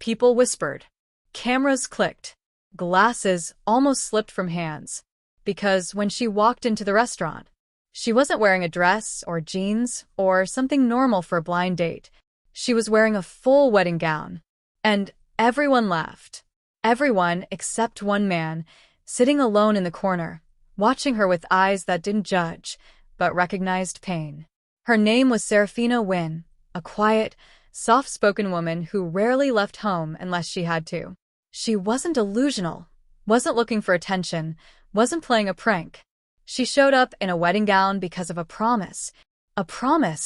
People whispered. Cameras clicked. Glasses almost slipped from hands. Because when she walked into the restaurant, she wasn't wearing a dress or jeans or something normal for a blind date. She was wearing a full wedding gown. And everyone laughed. Everyone except one man, sitting alone in the corner, watching her with eyes that didn't judge, but recognized pain. Her name was Serafina Wynn, a quiet, soft-spoken woman who rarely left home unless she had to. She wasn't delusional, wasn't looking for attention, wasn't playing a prank. She showed up in a wedding gown because of a promise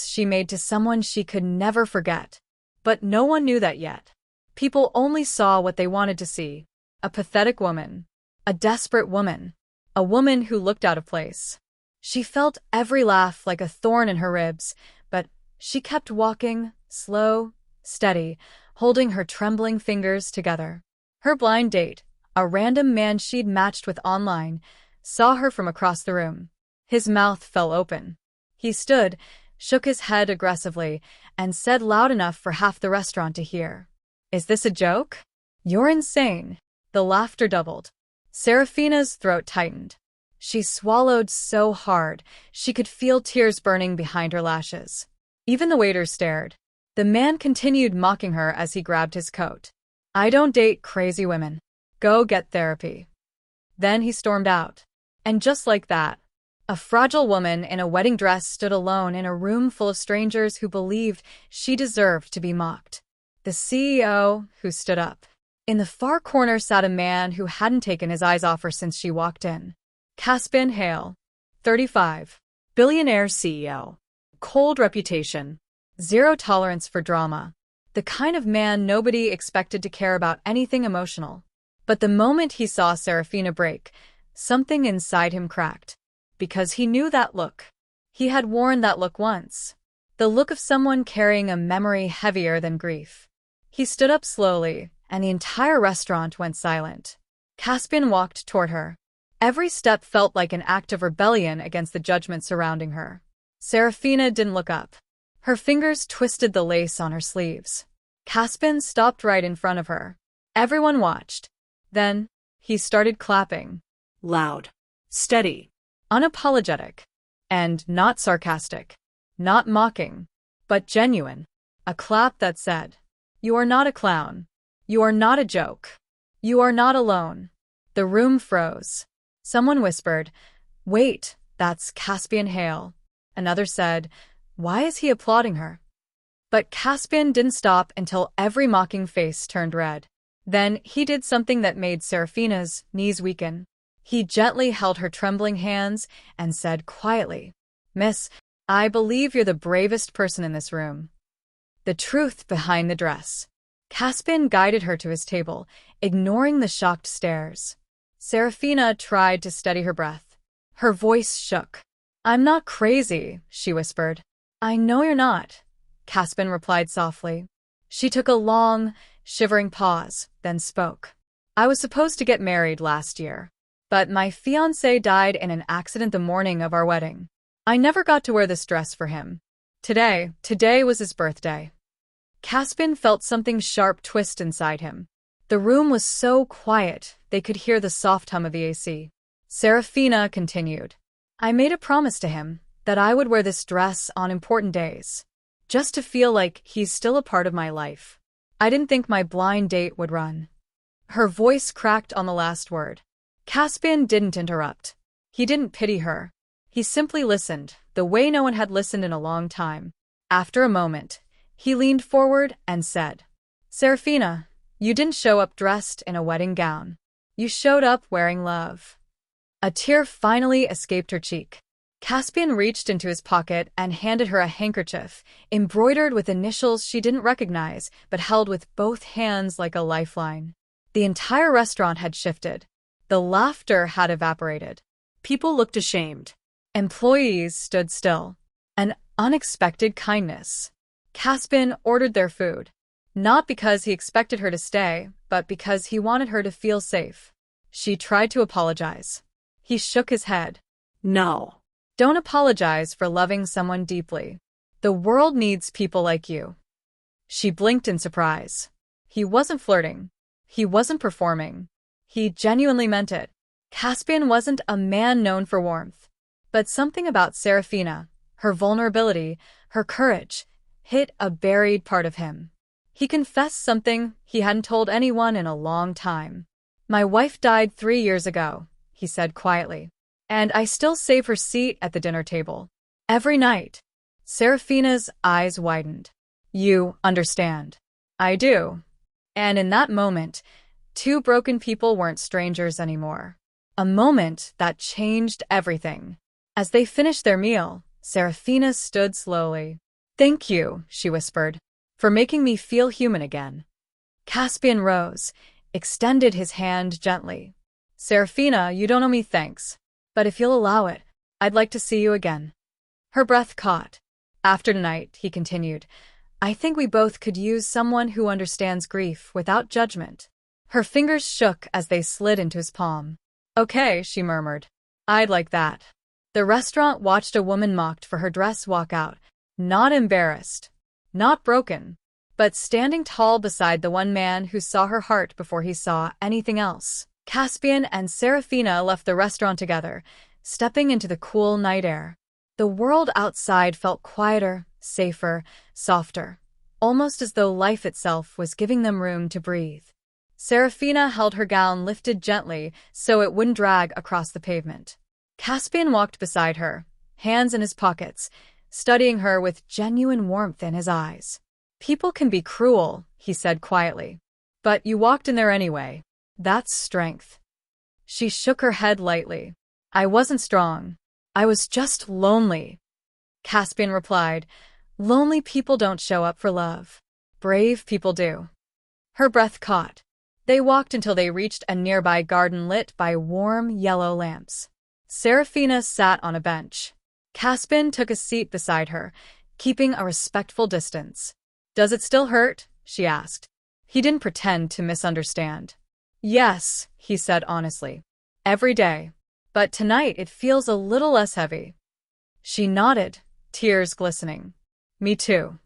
she made to someone she could never forget. But no one knew that yet. People only saw what they wanted to see. A pathetic woman. A desperate woman. A woman who looked out of place. She felt every laugh like a thorn in her ribs, but she kept walking, slow, steady, holding her trembling fingers together. Her blind date, a random man she'd matched with online, saw her from across the room. His mouth fell open. He stood, shook his head aggressively, and said loud enough for half the restaurant to hear, "Is this a joke? You're insane." The laughter doubled. Serafina's throat tightened. She swallowed so hard, she could feel tears burning behind her lashes. Even the waiter stared. The man continued mocking her as he grabbed his coat. "I don't date crazy women. Go get therapy." Then he stormed out. And just like that, a fragile woman in a wedding dress stood alone in a room full of strangers who believed she deserved to be mocked. The CEO, who stood up. In the far corner sat a man who hadn't taken his eyes off her since she walked in. Caspian Hale, 35, billionaire CEO. Cold reputation. Zero tolerance for drama. The kind of man nobody expected to care about anything emotional. But the moment he saw Serafina break, something inside him cracked. Because he knew that look. He had worn that look once. The look of someone carrying a memory heavier than grief. He stood up slowly, and the entire restaurant went silent. Caspian walked toward her. Every step felt like an act of rebellion against the judgment surrounding her. Serafina didn't look up. Her fingers twisted the lace on her sleeves. Caspian stopped right in front of her. Everyone watched. Then, he started clapping. Loud. Steady. Unapologetic. And not sarcastic. Not mocking. But genuine. A clap that said, "You are not a clown. You are not a joke. You are not alone." The room froze. Someone whispered, "Wait, that's Caspian Hale." Another said, "Why is he applauding her?" But Caspian didn't stop until every mocking face turned red. Then he did something that made Serafina's knees weaken. He gently held her trembling hands and said quietly, "Miss, I believe you're the bravest person in this room." The truth behind the dress. Caspian guided her to his table, ignoring the shocked stares. Serafina tried to steady her breath. Her voice shook. "I'm not crazy," she whispered. "I know you're not," Caspian replied softly. She took a long, shivering pause, then spoke. "I was supposed to get married last year, but my fiancé died in an accident the morning of our wedding. I never got to wear this dress for him. Today was his birthday." Caspian felt something sharp twist inside him. The room was so quiet, they could hear the soft hum of the AC. Serafina continued, "I made a promise to him that I would wear this dress on important days, just to feel like he's still a part of my life. I didn't think my blind date would run." Her voice cracked on the last word. Caspian didn't interrupt. He didn't pity her. He simply listened, the way no one had listened in a long time. After a moment, he leaned forward and said, "Serafina, you didn't show up dressed in a wedding gown. You showed up wearing love." A tear finally escaped her cheek. Caspian reached into his pocket and handed her a handkerchief, embroidered with initials she didn't recognize, but held with both hands like a lifeline. The entire restaurant had shifted. The laughter had evaporated. People looked ashamed. Employees stood still. An unexpected kindness. Caspian ordered their food. Not because he expected her to stay, but because he wanted her to feel safe. She tried to apologize. He shook his head. "No. Don't apologize for loving someone deeply. The world needs people like you." She blinked in surprise. He wasn't flirting. He wasn't performing. He genuinely meant it. Caspian wasn't a man known for warmth. But something about Serafina, her vulnerability, her courage, hit a buried part of him. He confessed something he hadn't told anyone in a long time. "My wife died 3 years ago," he said quietly. "And I still save her seat at the dinner table. Every night." Serafina's eyes widened. "You understand." "I do." And in that moment, two broken people weren't strangers anymore. A moment that changed everything. As they finished their meal, Serafina stood slowly. "Thank you," she whispered, "for making me feel human again." Caspian rose, extended his hand gently. "Serafina, you don't owe me thanks. But if you'll allow it, I'd like to see you again." Her breath caught. "After tonight," he continued, "I think we both could use someone who understands grief without judgment." Her fingers shook as they slid into his palm. "Okay," she murmured. "I'd like that." The restaurant watched a woman mocked for her dress walk out, not embarrassed, not broken, but standing tall beside the one man who saw her heart before he saw anything else. Caspian and Serafina left the restaurant together, stepping into the cool night air. The world outside felt quieter, safer, softer, almost as though life itself was giving them room to breathe. Serafina held her gown lifted gently so it wouldn't drag across the pavement. Caspian walked beside her, hands in his pockets, studying her with genuine warmth in his eyes. "People can be cruel," he said quietly. "But you walked in there anyway. That's strength." She shook her head lightly. "I wasn't strong. I was just lonely." Caspian replied, "Lonely people don't show up for love. Brave people do." Her breath caught. They walked until they reached a nearby garden lit by warm, yellow lamps. Serafina sat on a bench. Caspian took a seat beside her, keeping a respectful distance. "Does it still hurt?" she asked. He didn't pretend to misunderstand. "Yes," he said honestly. "Every day. But tonight it feels a little less heavy." She nodded, tears glistening. "Me too."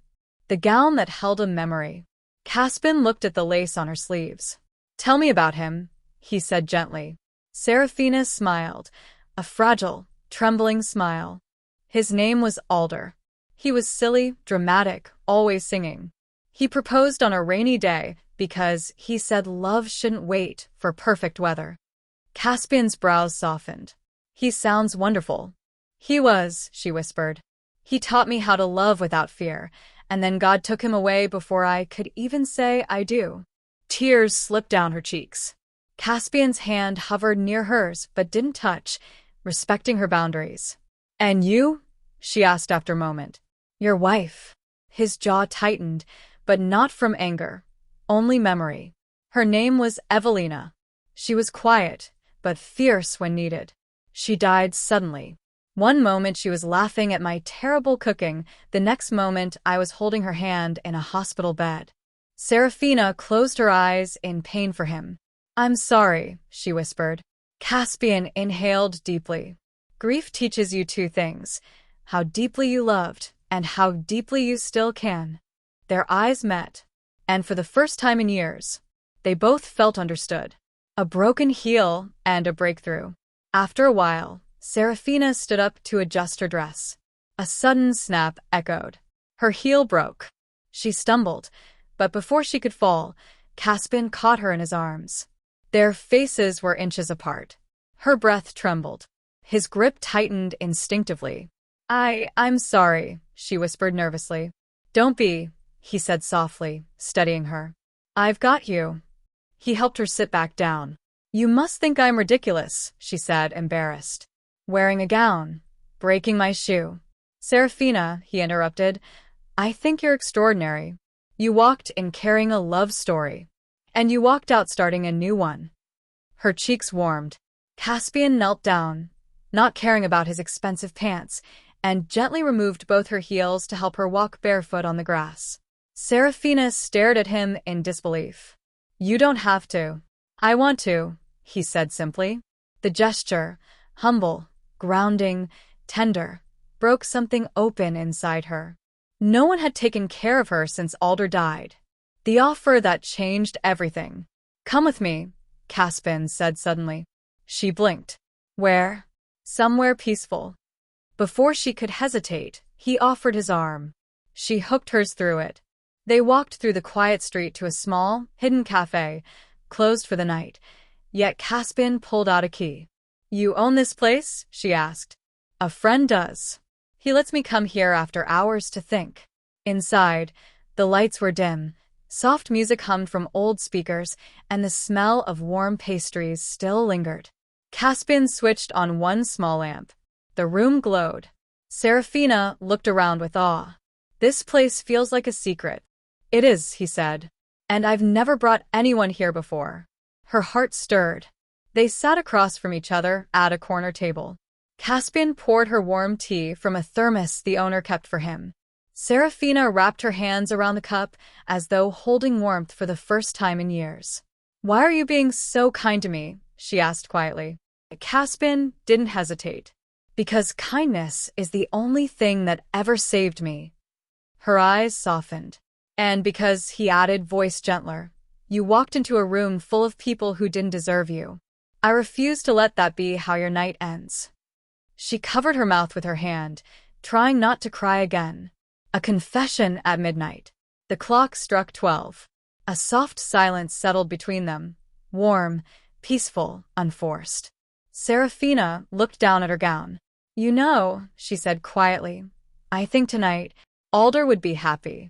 The gown that held a memory. Caspian looked at the lace on her sleeves. "Tell me about him," he said gently. Serafina smiled, a fragile, trembling smile. "His name was Alder. He was silly, dramatic, always singing. He proposed on a rainy day because he said love shouldn't wait for perfect weather." Caspian's brows softened. "He sounds wonderful." "He was," she whispered. "He taught me how to love without fear, and then God took him away before I could even say I do." Tears slipped down her cheeks. Caspian's hand hovered near hers but didn't touch, respecting her boundaries. "And you?" she asked after a moment. "Your wife." His jaw tightened, but not from anger, only memory. Her name was Evelina. She was quiet, but fierce when needed. She died suddenly. One moment she was laughing at my terrible cooking, the next moment I was holding her hand in a hospital bed. Serafina closed her eyes in pain for him. "I'm sorry," she whispered. Caspian inhaled deeply. "Grief teaches you two things: how deeply you loved and how deeply you still can." Their eyes met, and for the first time in years, they both felt understood. A broken heel and a breakthrough. After a while, Serafina stood up to adjust her dress. A sudden snap echoed. Her heel broke. She stumbled, but before she could fall, Caspian caught her in his arms. Their faces were inches apart. Her breath trembled. His grip tightened instinctively. I'm sorry," she whispered nervously. "Don't be," he said softly, steadying her. "I've got you." He helped her sit back down. "You must think I'm ridiculous," she said, embarrassed. "Wearing a gown, breaking my shoe." "Serafina," he interrupted, "I think you're extraordinary. You walked in carrying a love story. And you walked out starting a new one." Her cheeks warmed. Caspian knelt down, not caring about his expensive pants, and gently removed both her heels to help her walk barefoot on the grass. Serafina stared at him in disbelief. "You don't have to." "I want to," he said simply. The gesture, humble, grounding, tender, broke something open inside her. No one had taken care of her since Alder died. The offer that changed everything. Come with me, Caspian said suddenly. She blinked. Where? Somewhere peaceful. Before she could hesitate, he offered his arm. She hooked hers through it. They walked through the quiet street to a small, hidden cafe, closed for the night. Yet Caspian pulled out a key. You own this place? She asked. A friend does. He lets me come here after hours to think. Inside, the lights were dim. Soft music hummed from old speakers, and the smell of warm pastries still lingered. Caspian switched on one small lamp. The room glowed. Serafina looked around with awe. This place feels like a secret. It is, he said. And I've never brought anyone here before. Her heart stirred. They sat across from each other at a corner table. Caspian poured her warm tea from a thermos the owner kept for him. Serafina wrapped her hands around the cup as though holding warmth for the first time in years. Why are you being so kind to me? She asked quietly. Caspian didn't hesitate. Because kindness is the only thing that ever saved me. Her eyes softened. And because, he added, voice gentler, you walked into a room full of people who didn't deserve you. I refuse to let that be how your night ends. She covered her mouth with her hand, trying not to cry again. A confession at midnight. The clock struck 12. A soft silence settled between them, warm, peaceful, unforced. Serafina looked down at her gown. You know, she said quietly, I think tonight, Alder would be happy.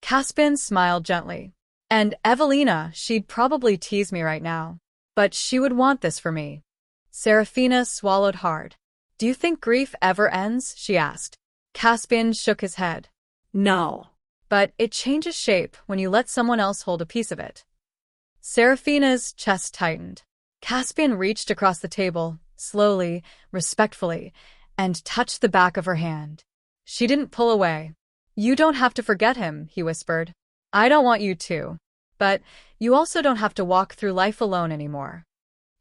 Caspian smiled gently. And Evelina, she'd probably tease me right now. But she would want this for me. Serafina swallowed hard. Do you think grief ever ends? She asked. Caspian shook his head. No. But it changes shape when you let someone else hold a piece of it. Serafina's chest tightened. Caspian reached across the table, slowly, respectfully, and touched the back of her hand. She didn't pull away. You don't have to forget him, he whispered. I don't want you to. But you also don't have to walk through life alone anymore.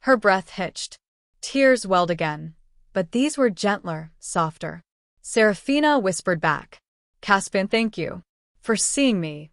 Her breath hitched. Tears welled again. But these were gentler, softer. Serafina whispered back. Caspian, thank you for seeing me.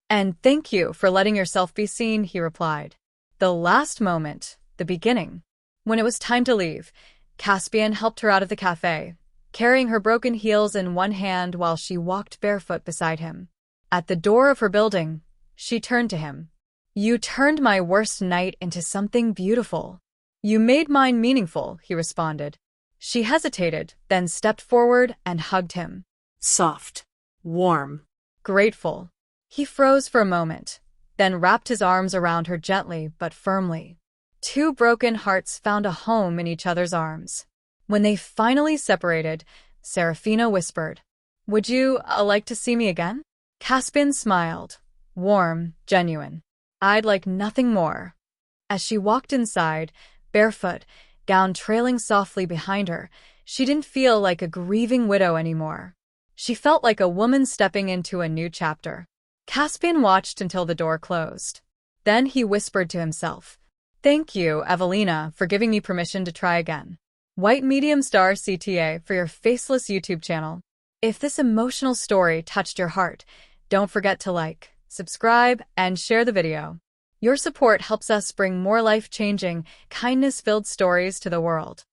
And thank you for letting yourself be seen, he replied. The last moment, the beginning. When it was time to leave, Caspian helped her out of the cafe, carrying her broken heels in one hand while she walked barefoot beside him. At the door of her building, she turned to him. You turned my worst night into something beautiful. You made mine meaningful, he responded. She hesitated, then stepped forward and hugged him. Soft. Warm. Grateful. He froze for a moment, then wrapped his arms around her gently but firmly. Two broken hearts found a home in each other's arms. When they finally separated, Serafina whispered, Would you like to see me again? Caspian smiled. Warm, genuine. I'd like nothing more. As she walked inside, barefoot, gown trailing softly behind her, she didn't feel like a grieving widow anymore. She felt like a woman stepping into a new chapter. Caspian watched until the door closed. Then he whispered to himself, Thank you, Evelina, for giving me permission to try again. White Medium Star CTA for your faceless YouTube channel. If this emotional story touched your heart, don't forget to like, subscribe, and share the video. Your support helps us bring more life-changing, kindness-filled stories to the world.